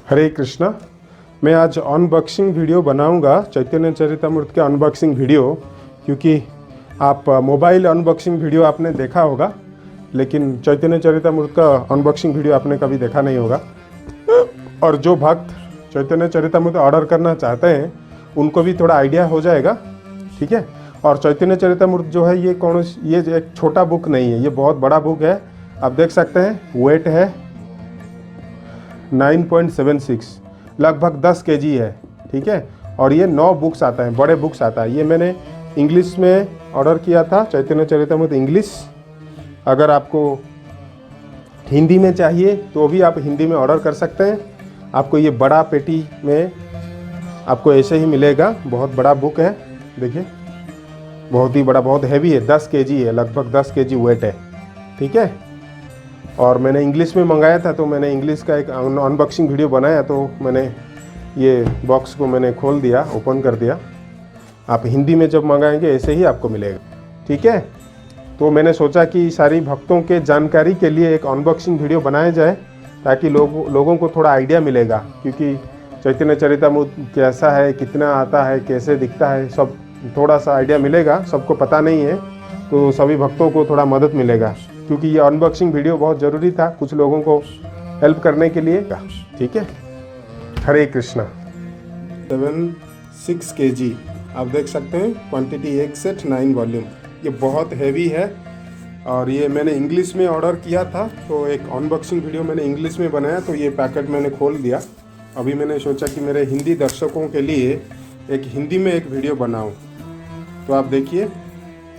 हरे कृष्णा। मैं आज unboxing video बनाऊंगा, चैतन्य चरितमृत के अनबॉक्सिंग वीडियो, क्योंकि आप मोबाइल अनबॉक्सिंग वीडियो आपने देखा होगा, लेकिन चैतन्य चरितमृत का अनबॉक्सिंग वीडियो आपने कभी देखा नहीं होगा। और जो भक्त चैतन्य चरितमृत ऑर्डर करना चाहते हैं उनको भी थोड़ा आइडिया हो जाएगा, ठीक है। और चैतन्य चरितमृत जो है ये एक छोटा बुक नहीं है, ये बहुत बड़ा बुक है। आप देख सकते हैं वेट है 9.76, लगभग 10 केजी है, ठीक है। और ये 9 बुक्स आता है, बड़े बुक्स आता है। ये मैंने इंग्लिश में ऑर्डर किया था, चैतन्य चरितमृत इंग्लिश। अगर आपको हिंदी में चाहिए तो भी आप हिंदी में ऑर्डर कर सकते हैं। आपको ये बड़ा पेटी में आपको ऐसे ही मिलेगा। बहुत बड़ा बुक है, देखिए बहुत ही बड़ा, बहुत हैवी है, 10 केजी है, लगभग 10 केजी वेट है, ठीक है। और मैंने इंग्लिश में मंगाया था, तो मैंने इंग्लिश का एक अनबॉक्सिंग वीडियो बनाया, तो मैंने ये बॉक्स को मैंने खोल दिया, ओपन कर दिया। आप हिंदी में जब मंगाएंगे ऐसे ही आपको मिलेगा, ठीक है। तो मैंने सोचा कि सारी भक्तों के जानकारी के लिए एक अनबॉक्सिंग वीडियो बनाया जाए, ताकि लोगों को थोड़ा आइडिया मिलेगा, क्योंकि चैतन्य चरितमृत कैसा है, कितना आता है, कैसे दिखता है, सब थोड़ा सा आइडिया मिलेगा। सबको पता नहीं है, तो सभी भक्तों को थोड़ा मदद मिलेगा, क्योंकि ये अनबॉक्सिंग वीडियो बहुत ज़रूरी था कुछ लोगों को हेल्प करने के लिए, ठीक है। हरे कृष्णा। 76 केजी आप देख सकते हैं, क्वांटिटी 1 सेट 9 वॉल्यूम। ये बहुत हैवी है, और ये मैंने इंग्लिश में ऑर्डर किया था, तो एक अनबॉक्सिंग वीडियो मैंने इंग्लिश में बनाया, तो ये पैकेट मैंने खोल दिया। अभी मैंने सोचा कि मेरे हिंदी दर्शकों के लिए एक हिंदी में एक वीडियो बनाऊं। तो आप देखिए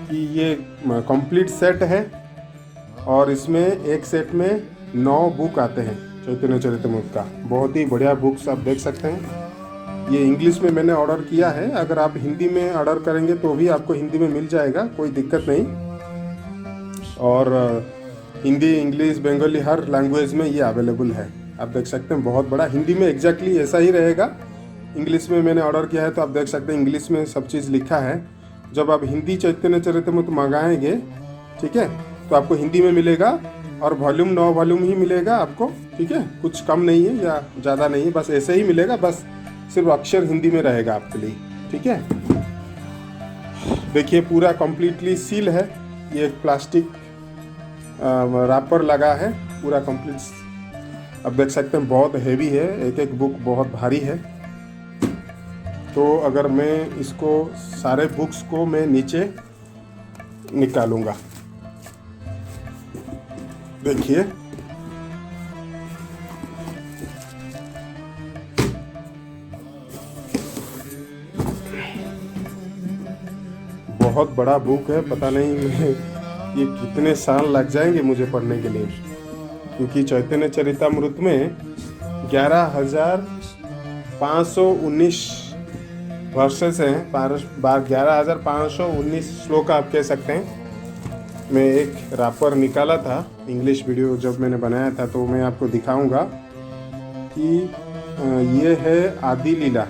कि ये कंप्लीट सेट है, और इसमें एक सेट में 9 बुक आते हैं चैतन्य चरितमृत का। बहुत ही बढ़िया बुक्स आप देख सकते हैं। ये इंग्लिश में मैंने ऑर्डर किया है, अगर आप हिंदी में ऑर्डर करेंगे तो भी आपको हिंदी में मिल जाएगा, कोई दिक्कत नहीं। और हिंदी, इंग्लिश, बंगाली हर लैंग्वेज में ये अवेलेबल है। आप देख सकते हैं बहुत बड़ा, हिंदी में एग्जैक्टली ऐसा ही रहेगा। इंग्लिश में मैंने ऑर्डर किया है, तो आप देख सकते हैं इंग्लिश में सब चीज़ लिखा है। जब आप हिंदी चैतन्य चरितमृत मंगाएंगे, ठीक है, तो आपको हिंदी में मिलेगा, और वॉल्यूम 9 वॉल्यूम ही मिलेगा आपको, ठीक है। कुछ कम नहीं है या ज़्यादा नहीं है, बस ऐसे ही मिलेगा, बस सिर्फ अक्षर हिंदी में रहेगा आपके लिए, ठीक है। देखिए पूरा कंप्लीटली सील है, ये एक प्लास्टिक रैपर लगा है, पूरा कंप्लीट। अब देख सकते हैं बहुत हैवी है, एक एक बुक बहुत भारी है। तो अगर मैं इसको सारे बुक्स को मैं नीचे निकालूंगा, देखिए बहुत बड़ा बुक है। पता नहीं ये कितने साल लग जाएंगे मुझे पढ़ने के लिए, क्योंकि चैतन्य चरितमृत में 11,519 वर्सेस हैं, 11,519 श्लोक आप कह सकते हैं। मैं एक रैपर निकाला था इंग्लिश वीडियो जब मैंने बनाया था, तो मैं आपको दिखाऊंगा कि ये है आदि लीला,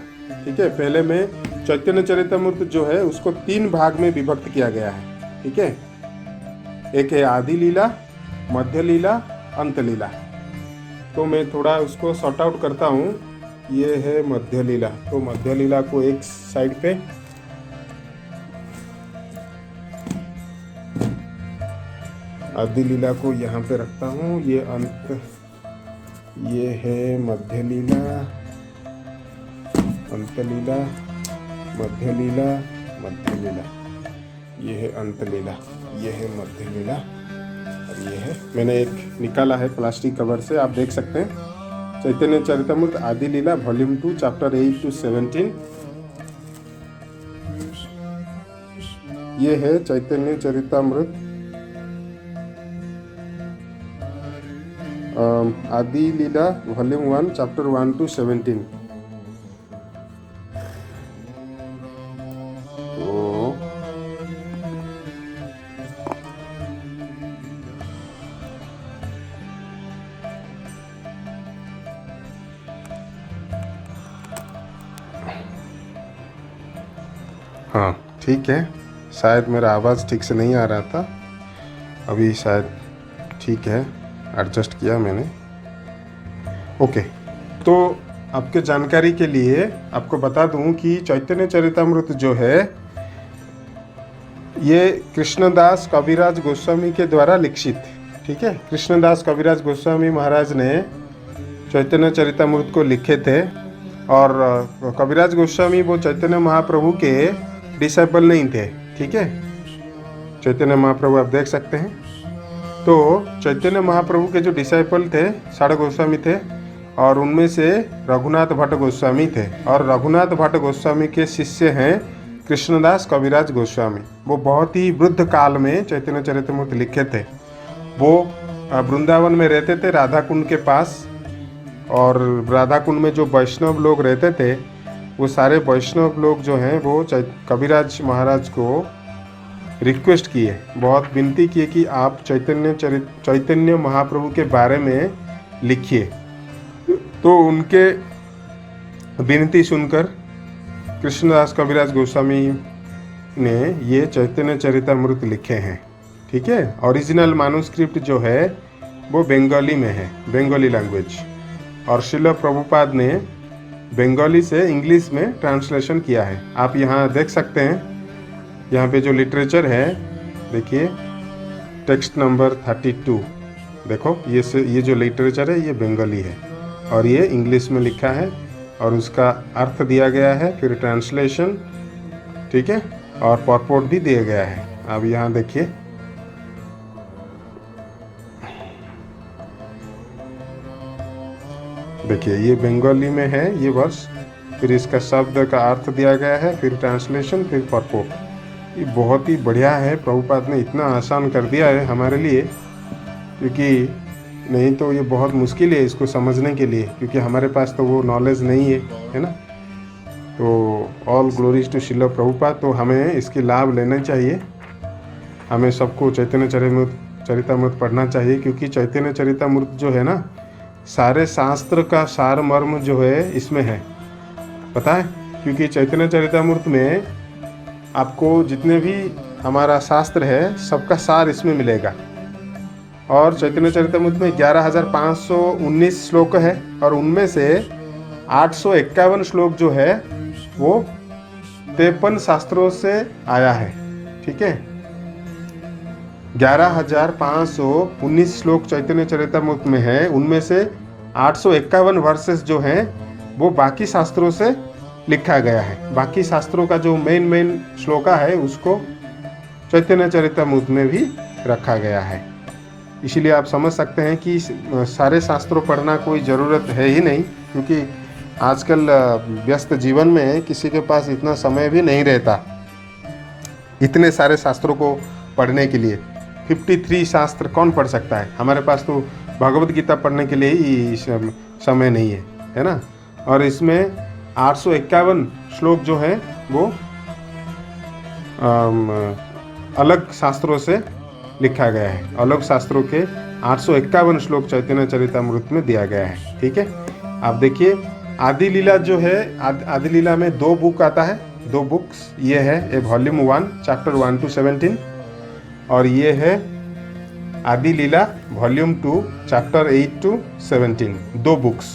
ठीक है। पहले में चैतन्य चरितमृत जो है उसको 3 भाग में विभक्त किया गया है, ठीक है। एक है आदि लीला, मध्य लीला, अंत लीला। तो मैं थोड़ा उसको सॉर्ट आउट करता हूँ। ये है मध्य लीला, तो मध्य लीला को एक साइड पे, आदि लीला को यहाँ पे रखता हूँ। ये अंत, ये है मध्य लीला, अंत लीला, मध्य लीला, मध्य लीला। ये है अंत लीला, ये है मध्य लीला, और ये है, मैंने एक निकाला है प्लास्टिक कवर से, आप देख सकते हैं। चैतन्य चरितमृत आदि लीला वॉल्यूम 2 चैप्टर 8 to 17। ये है चैतन्य चरितमृत आदि लीला वॉल्यूम 1 चैप्टर 1 to 17। हाँ ठीक है, शायद मेरा आवाज़ ठीक से नहीं आ रहा था, अभी शायद ठीक है, एडजस्ट किया मैंने। ओके, तो आपके जानकारी के लिए आपको बता दूं कि चैतन्य चरितमृत जो है ये कृष्णदास कविराज गोस्वामी के द्वारा लिखित, ठीक है। कृष्णदास कविराज गोस्वामी महाराज ने चैतन्य चरितमृत को लिखे थे और कविराज गोस्वामी वो चैतन्य महाप्रभु के डिसाइपल नहीं थे, ठीक है। चैतन्य महाप्रभु आप देख सकते हैं। तो चैतन्य महाप्रभु के जो डिसाइपल थे षाड़ गोस्वामी थे और उनमें से रघुनाथ भट्ट गोस्वामी थे और रघुनाथ भट्ट गोस्वामी के शिष्य हैं कृष्णदास कविराज गोस्वामी। वो बहुत ही वृद्ध काल में चैतन्य चरितमृत लिखे थे। वो वृंदावन में रहते थे राधा कुंड के पास, और राधा कुंड में जो वैष्णव लोग रहते थे वो सारे वैष्णव लोग जो हैं वो कविराज महाराज को रिक्वेस्ट किए, बहुत विनती किए कि आप चैतन्य महाप्रभु के बारे में लिखिए। तो उनके विनती सुनकर कृष्णदास कविराज गोस्वामी ने ये चैतन्य चरितमृत लिखे हैं, ठीक है। ओरिजिनल मैन्युस्क्रिप्ट जो है वो बंगाली में है, बंगाली लैंग्वेज, और श्रील प्रभुपाद ने बंगाली से इंग्लिश में ट्रांसलेशन किया है। आप यहाँ देख सकते हैं, यहाँ पे जो लिटरेचर है देखिए, टेक्स्ट नंबर 32, देखो ये जो लिटरेचर है ये बंगाली है और ये इंग्लिश में लिखा है और उसका अर्थ दिया गया है, फिर ट्रांसलेशन, ठीक है, और परपोर्ट भी दिया गया है। अब यहाँ देखिए, देखिए ये बंगाली में है ये वर्ष, फिर इसका शब्द का अर्थ दिया गया है, फिर ट्रांसलेशन, फिर परपोर्ट। ये बहुत ही बढ़िया है, प्रभुपाद ने इतना आसान कर दिया है हमारे लिए, क्योंकि नहीं तो ये बहुत मुश्किल है इसको समझने के लिए, क्योंकि हमारे पास तो वो नॉलेज नहीं है ना। तो all glories to Srila Prabhupada. तो हमें इसकी लाभ लेना चाहिए, हमें सबको चैतन्य चरितमृत पढ़ना चाहिए, क्योंकि चैतन्य चरितमृत जो है ना, सारे शास्त्र का सार मर्म जो है इसमें है, पता है। क्योंकि चैतन्य चरितमृत में आपको जितने भी हमारा शास्त्र है सबका सार इसमें मिलेगा। और चैतन्य चरितमृत में 11,519 श्लोक है और उनमें से 851 श्लोक जो है वो 53 शास्त्रों से आया है, ठीक है। 11,519 श्लोक चैतन्य चरितमृत में है, उनमें से 851 वर्सेस जो हैं वो बाकी शास्त्रों से लिखा गया है। बाकी शास्त्रों का जो मेन श्लोका है उसको चैतन्य चरितमृत में भी रखा गया है। इसीलिए आप समझ सकते हैं कि सारे शास्त्रों पढ़ना कोई ज़रूरत है ही नहीं, क्योंकि आजकल व्यस्त जीवन में किसी के पास इतना समय भी नहीं रहता इतने सारे शास्त्रों को पढ़ने के लिए। 53 शास्त्र कौन पढ़ सकता है? हमारे पास तो भगवत गीता पढ़ने के लिए ही समय नहीं है ना। और इसमें 851 श्लोक जो है वो अलग शास्त्रों से लिखा गया है। अलग शास्त्रों के 851 श्लोक चैतन्य चरितमृत में दिया गया है, ठीक है। आप देखिए, आदि लीला जो है, आदि लीला में 2 बुक आता है, 2 बुक्स। ये है ए वॉल्यूम 1 चैप्टर 1 to 17, और ये है आदि लीला वॉल्यूम 2 चैप्टर 8 to 17, 2 बुक्स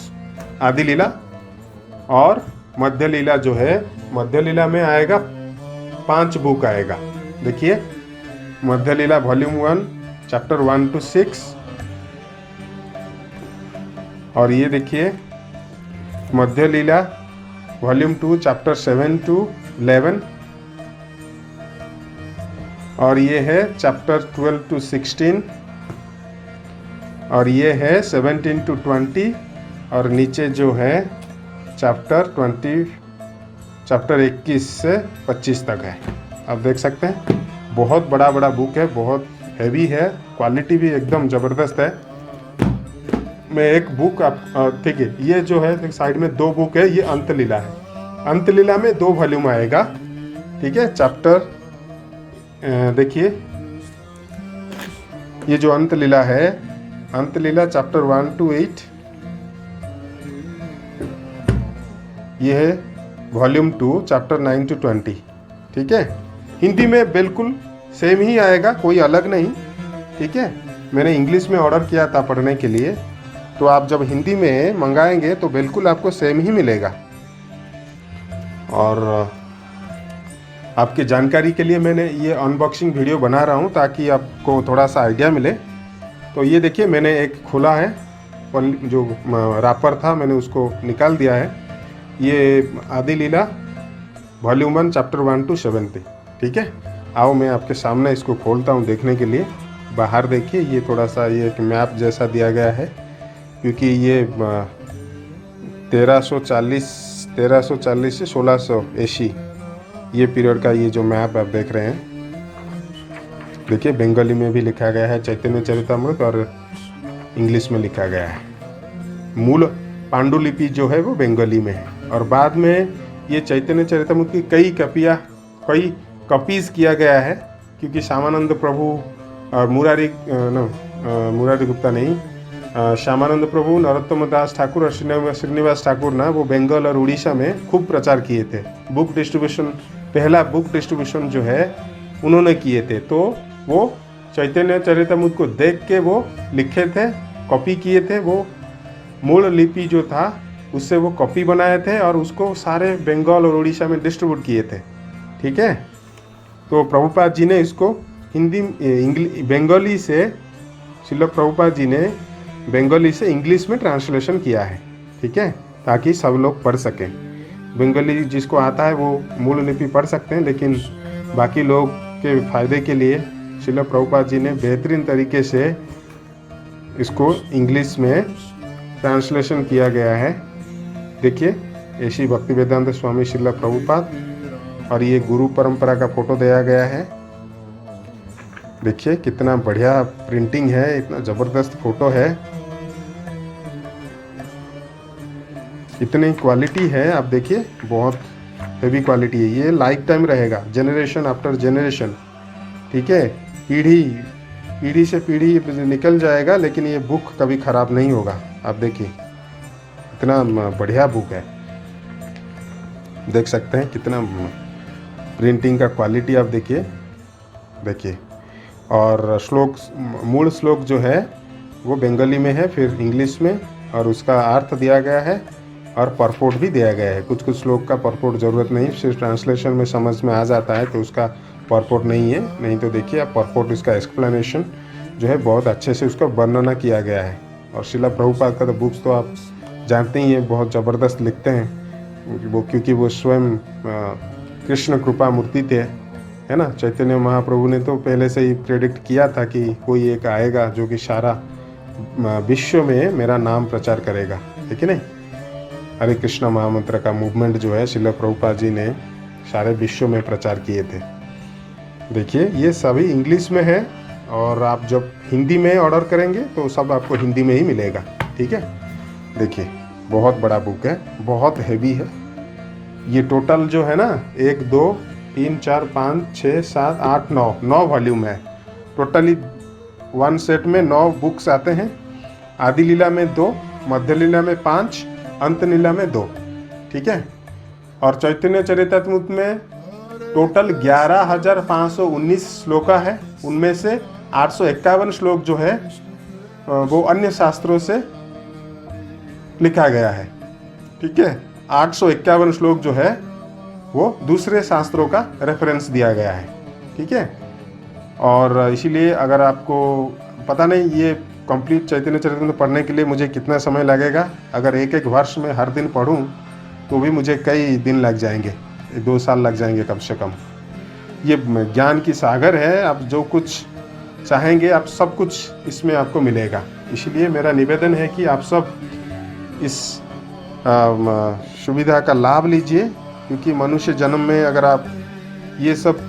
आदि लीला। और मध्य लीला जो है, मध्य लीला में आएगा 5 बुक आएगा। देखिए, मध्य लीला वॉल्यूम 1 चैप्टर 1 to 6, और ये देखिए मध्य लीला वॉल्यूम 2 चैप्टर 7 to 11, और ये है चैप्टर 12 to 16, और ये है 17 to 20, और नीचे जो है चैप्टर 21 से 25 तक है। आप देख सकते हैं, बहुत बड़ा बुक है, बहुत हैवी है, क्वालिटी भी एकदम ज़बरदस्त है। मैं एक बुक आप ठीक है, ये जो है साइड में 2 बुक है, ये अंत लीला है। अंत लीला में 2 वॉल्यूम आएगा, ठीक है। चैप्टर देखिए, ये जो अंत लीला है, अंत लीला चैप्टर 1 to 8, ये है वॉल्यूम 2 चैप्टर 9 to 20, ठीक है। हिंदी में बिल्कुल सेम ही आएगा, कोई अलग नहीं, ठीक है। मैंने इंग्लिश में ऑर्डर किया था पढ़ने के लिए, तो आप जब हिंदी में मंगाएंगे तो बिल्कुल आपको सेम ही मिलेगा। और आपकी जानकारी के लिए मैंने ये अनबॉक्सिंग वीडियो बना रहा हूँ ताकि आपको थोड़ा सा आइडिया मिले। तो ये देखिए, मैंने एक खोला है, जो रैपर था मैंने उसको निकाल दिया है। ये आदि लीला वॉल्यूम 1 चैप्टर 1 to 70, ठीक है। आओ मैं आपके सामने इसको खोलता हूँ देखने के लिए। बाहर देखिए, ये थोड़ा सा ये एक मैप जैसा दिया गया है, क्योंकि ये 1340 से 1680 ये पीरियड का ये जो मैप आप देख रहे हैं, देखिए बंगाली में भी लिखा गया है चैतन्य चरितमृत, और इंग्लिश में लिखा गया है। मूल पांडुलिपि जो है वो बंगाली में है, और बाद में ये चैतन्य चरितमृत की कई कॉपीज़ किया गया है, क्योंकि श्यामानंद प्रभु और मुरारी गुप्ता नहीं, श्यामानंद प्रभु, नरोत्तम दास ठाकुर और श्रीनिवास ठाकुर ना वो बंगाल और उड़ीसा में खूब प्रचार किए थे। बुक डिस्ट्रीब्यूशन, पहला बुक डिस्ट्रीब्यूशन जो है उन्होंने किए थे। तो वो चैतन्य चरितमृत को देख के वो लिखे थे, कॉपी किए थे। वो मूल लिपि जो था उससे वो कॉपी बनाए थे और उसको सारे बंगाल और उड़ीसा में डिस्ट्रीब्यूट किए थे, ठीक है। तो प्रभुपाद जी ने इसको बंगाली से, श्रील प्रभुपाद जी ने बंगाली से इंग्लिश में ट्रांसलेशन किया है, ठीक है, ताकि सब लोग पढ़ सकें। बंगाली जिसको आता है वो मूल लिपि पढ़ सकते हैं, लेकिन बाकी लोग के फ़ायदे के लिए श्रील प्रभुपाद जी ने बेहतरीन तरीके से इसको इंग्लिश में ट्रांसलेशन किया गया है। देखिए, ऐसी भक्ति वेदांत स्वामी श्रील प्रभुपाद, और ये गुरु परंपरा का फोटो दिया गया है। देखिए कितना बढ़िया प्रिंटिंग है, इतना ज़बरदस्त फोटो है, इतनी क्वालिटी है। आप देखिए बहुत हेवी क्वालिटी है। ये लाइफ टाइम रहेगा, जनरेशन आफ्टर जनरेशन, ठीक है। पीढ़ी से पीढ़ी निकल जाएगा, लेकिन ये बुक कभी ख़राब नहीं होगा। आप देखिए इतना बढ़िया बुक है, देख सकते हैं कितना प्रिंटिंग का क्वालिटी। आप देखिए। और मूल श्लोक जो है वो बंगाली में है, फिर इंग्लिश में, और उसका अर्थ दिया गया है और परपोर्ट भी दिया गया है। कुछ श्लोक का परपोर्ट ज़रूरत नहीं, सिर्फ ट्रांसलेशन में समझ में आ जाता है, तो उसका परपोर्ट नहीं है। नहीं तो देखिए आप परपोर्ट, इसका एक्सप्लेनेशन जो है बहुत अच्छे से उसका वर्णना किया गया है। और श्रील प्रभुपाद का तो बुक्स तो आप जानते ही हैं, बहुत ज़बरदस्त लिखते हैं वो, क्योंकि वो स्वयं कृष्ण कृपा मूर्ति थे, है ना। चैतन्य महाप्रभु ने तो पहले से ही प्रेडिक्ट किया था कि कोई एक आएगा जो कि सारा विश्व में मेरा नाम प्रचार करेगा, ठीक है नहीं। हरे कृष्ण महामंत्र का मूवमेंट जो है श्रील प्रभुपाद जी ने सारे विश्व में प्रचार किए थे। देखिए ये सभी इंग्लिश में है, और आप जब हिंदी में ऑर्डर करेंगे तो सब आपको हिंदी में ही मिलेगा, ठीक है। देखिए बहुत बड़ा बुक है, बहुत हैवी है। ये टोटल जो है ना 1 2 3 4 5 6 7 8 9 वॉल्यूम है टोटली। 1 सेट में 9 बुक्स आते हैं। आदि लीला में 2, मध्य लीला में 5, अंत लीला में 2, ठीक है। और चैतन्य चरितमृत में टोटल 11,519 श्लोका है। उनमें से 851 श्लोक जो है वो अन्य शास्त्रों से लिखा गया है, ठीक है। 851 श्लोक जो है वो दूसरे शास्त्रों का रेफरेंस दिया गया है, ठीक है। और इसीलिए अगर आपको पता नहीं ये कंप्लीट चैतन्य चरितमृत पढ़ने के लिए मुझे कितना समय लगेगा, अगर एक वर्ष में हर दिन पढूं तो भी मुझे कई दिन लग जाएंगे, 2 साल लग जाएंगे कम से कम। ये ज्ञान की सागर है, आप जो कुछ चाहेंगे आप सब कुछ इसमें आपको मिलेगा। इसलिए मेरा निवेदन है कि आप सब इस सुविधा का लाभ लीजिए, क्योंकि मनुष्य जन्म में अगर आप ये सब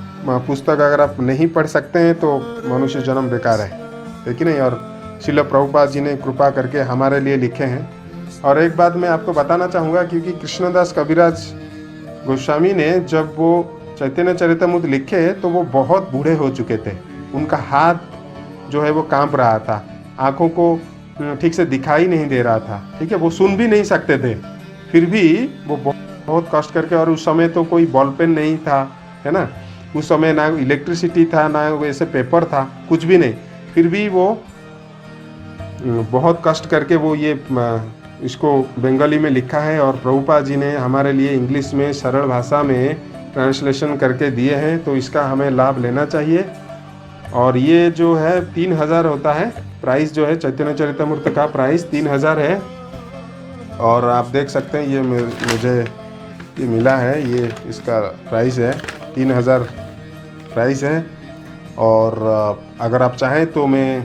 पुस्तक अगर आप नहीं पढ़ सकते हैं तो मनुष्य जन्म बेकार है कि नहीं। और श्रील प्रभुपाद जी ने कृपा करके हमारे लिए लिखे हैं। और एक बात मैं आपको बताना चाहूँगा, क्योंकि कृष्णदास कविराज गोस्वामी ने जब वो चैतन्य चरितमृत लिखे तो वो बहुत बूढ़े हो चुके थे। उनका हाथ जो है वो कांप रहा था, आँखों को ठीक से दिखाई नहीं दे रहा था, ठीक है। वो सुन भी नहीं सकते थे, फिर भी वो बहुत कष्ट करके, और उस समय तो कोई बॉल पेन नहीं था, है ना। उस समय ना इलेक्ट्रिसिटी था, ना वैसे पेपर था, कुछ भी नहीं। फिर भी वो बहुत कष्ट करके वो ये इसको बंगाली में लिखा है और प्रभुपाद जी ने हमारे लिए इंग्लिश में सरल भाषा में ट्रांसलेशन करके दिए हैं, तो इसका हमें लाभ लेना चाहिए। और ये जो है 3000 होता है प्राइस, जो है चैतन्य चरितमृत का प्राइस 3000 है। और आप देख सकते हैं ये मुझे ये मिला है, ये इसका प्राइस है 3000 प्राइस है। और अगर आप चाहें तो मैं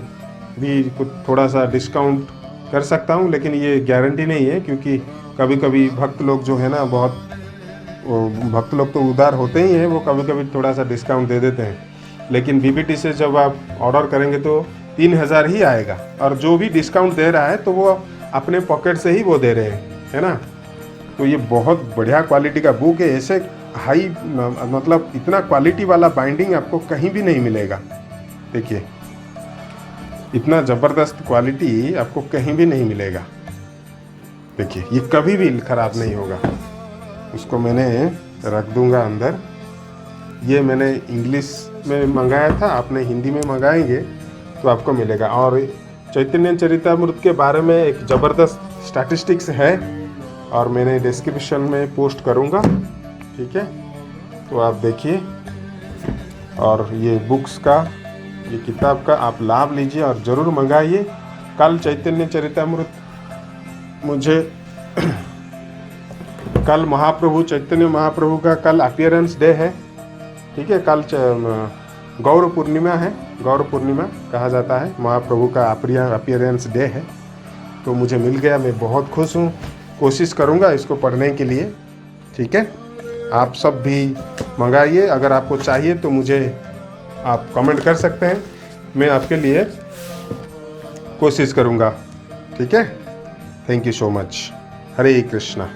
भी कुछ थोड़ा सा डिस्काउंट कर सकता हूं, लेकिन ये गारंटी नहीं है, क्योंकि कभी कभी भक्त लोग जो है ना, बहुत भक्त लोग तो उदार होते ही हैं, वो कभी कभी थोड़ा सा डिस्काउंट दे देते हैं। लेकिन बीबीटी से जब आप ऑर्डर करेंगे तो 3000 ही आएगा, और जो भी डिस्काउंट दे रहा है तो वो अपने पॉकेट से ही वो दे रहे हैं, है ना। तो ये बहुत बढ़िया क्वालिटी का बुक है, ऐसे हाई मतलब इतना क्वालिटी वाला बाइंडिंग आपको कहीं भी नहीं मिलेगा। देखिए इतना ज़बरदस्त क्वालिटी आपको कहीं भी नहीं मिलेगा। देखिए ये कभी भी ख़राब नहीं होगा। उसको मैंने रख दूंगा अंदर। ये मैंने इंग्लिश में मंगाया था, आपने हिंदी में मंगाएंगे तो आपको मिलेगा। और चैतन्य चरितमृत के बारे में एक ज़बरदस्त स्टैटिस्टिक्स है, और मैंने डिस्क्रिप्शन में पोस्ट करूंगा, ठीक है। तो आप देखिए, और ये बुक्स का, ये किताब का आप लाभ लीजिए और ज़रूर मंगाइए। कल चैतन्य चरितमृत मुझे कल महाप्रभु चैतन्य महाप्रभु का कल अपीयरेंस डे है, ठीक है। कल गौर पूर्णिमा है, गौर पूर्णिमा कहा जाता है, महाप्रभु का अपीयरेंस डे है। तो मुझे मिल गया, मैं बहुत खुश हूँ। कोशिश करूँगा इसको पढ़ने के लिए, ठीक है। आप सब भी मंगाइए। अगर आपको चाहिए तो मुझे आप कमेंट कर सकते हैं, मैं आपके लिए कोशिश करूँगा, ठीक है। Thank you so much. Hare Krishna.